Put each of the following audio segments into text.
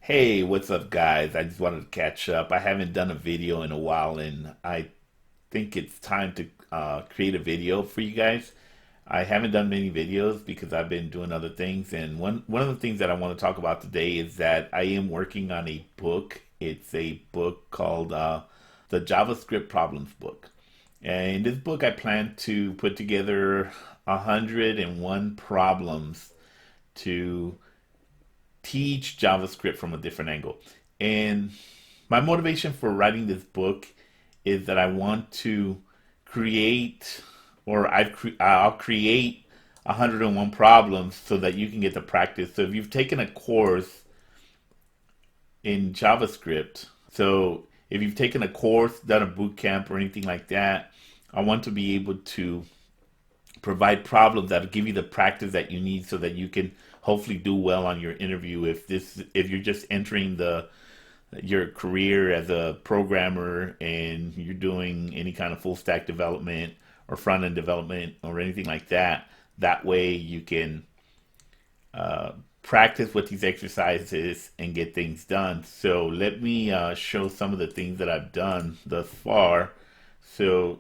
Hey, what's up, guys? I just wanted to catch up. I haven't done a video in a while, and I think it's time to create a video for you guys. I haven't done many videos because I've been doing other things, and one of the things that I want to talk about today is that I am working on a book. It's a book called the JavaScript Problems Book. And in this book, I plan to put together 101 problems to teach JavaScript from a different angle. And my motivation for writing this book is that I want to create, I'll create 101 problems so that you can get to practice. So if you've taken a course in JavaScript, so if you've taken a course, done a boot camp or anything like that, I want to be able to provide problems that'll give you the practice that you need so that you can hopefully do well on your interview if you're just entering the your career as a programmer and you're doing any kind of full stack development or front end development or anything like that. That way you can practice with these exercises and get things done. So let me show some of the things that I've done thus far. So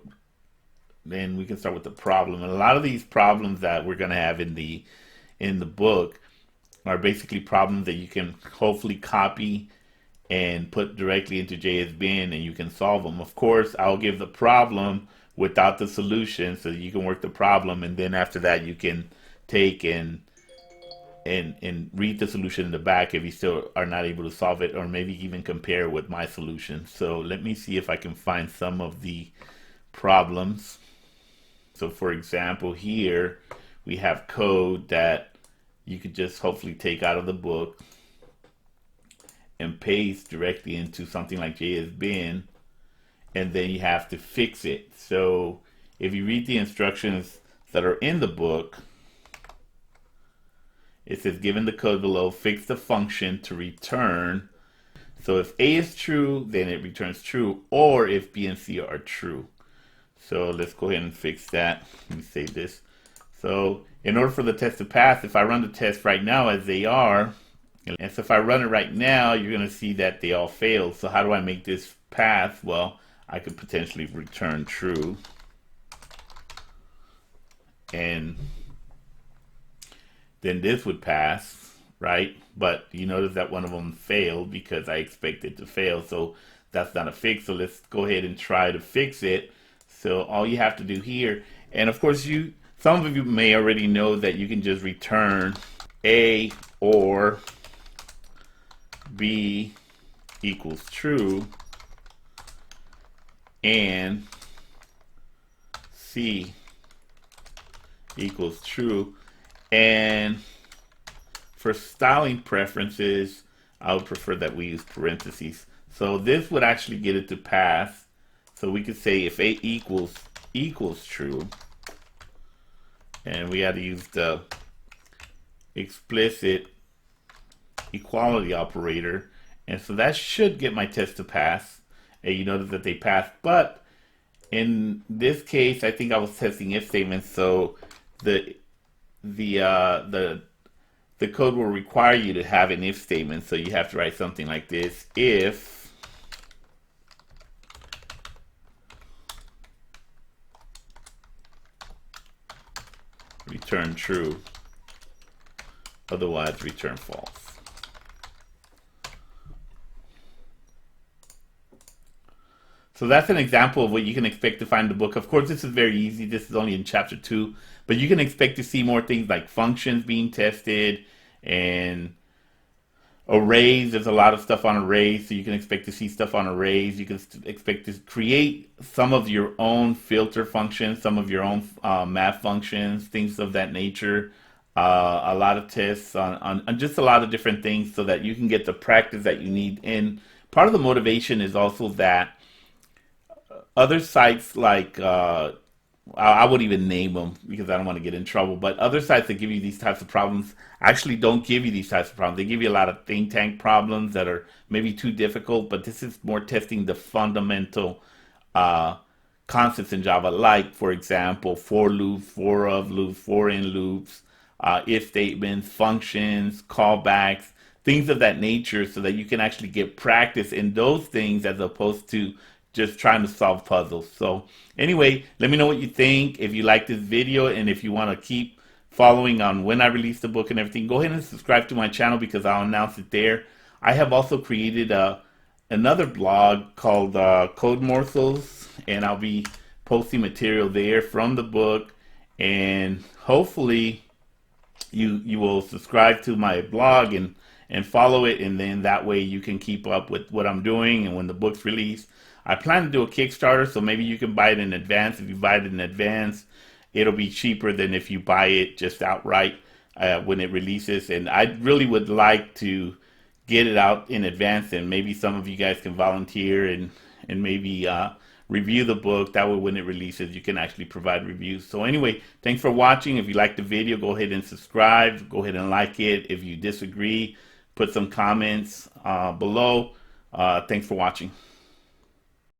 then we can start with the problem. And a lot of these problems that we're going to have in the book are basically problems that you can hopefully copy and put directly into JSBin and you can solve them. Of course, I'll give the problem without the solution so that you can work the problem, and then after that you can take and read the solution in the back if you still are not able to solve it, or maybe even compare with my solution. So let me see if I can find some of the problems. So for example, here we have code that you could just hopefully take out of the book and paste directly into something like JSBin, and then you have to fix it. So if you read the instructions that are in the book, it says, given the code below, fix the function to return. So if A is true, then it returns true, or if B and C are true. So let's go ahead and fix that. Let me save this. So in order for the test to pass, if I run the test right now as they are, and so if I run it right now, you're going to see that they all failed. So how do I make this pass? Well, I could potentially return true. And then this would pass, right? But you notice that one of them failed because I expected to fail. So that's not a fix. So let's go ahead and try to fix it. So all you have to do here, and of course some of you may already know that you can just return A or B equals true and C equals true. And for styling preferences, I would prefer that we use parentheses. So this would actually get it to pass. So we could say if A equals true, and we got to use the explicit equality operator, and so that should get my test to pass. And you notice that they passed, but in this case, I think I was testing if statements, so the code will require you to have an if statement. So you have to write something like this: if return true, otherwise return false. So that's an example of what you can expect to find in the book. Of course, this is very easy. This is only in chapter 2, but you can expect to see more things like functions being tested and arrays. There's a lot of stuff on arrays, so you can expect to see stuff on arrays. You can expect to create some of your own filter functions, some of your own math functions, things of that nature. A lot of tests on just a lot of different things so that you can get the practice that you need. And part of the motivation is also that other sites like I wouldn't even name them because I don't want to get in trouble, but other sites that give you these types of problems actually don't give you these types of problems. They give you a lot of think tank problems that are maybe too difficult, but this is more testing the fundamental concepts in Java, like, for example, for loops, for of loops, for in loops, if statements, functions, callbacks, things of that nature, so that you can actually get practice in those things as opposed to just trying to solve puzzles. So anyway, let me know what you think. If you like this video and if you want to keep following on when I release the book and everything, go ahead and subscribe to my channel because I'll announce it there. I have also created another blog called Code Morsels, and I'll be posting material there from the book, and hopefully you will subscribe to my blog and follow it, and then that way you can keep up with what I'm doing. And when the book's released, I plan to do a Kickstarter, so maybe you can buy it in advance. If you buy it in advance, it'll be cheaper than if you buy it just outright when it releases. And I really would like to get it out in advance, and maybe some of you guys can volunteer and maybe review the book. That way when it releases, you can actually provide reviews. So anyway, thanks for watching. If you like the video, go ahead and subscribe. Go ahead and like it. If you disagree, put some comments below. Thanks for watching.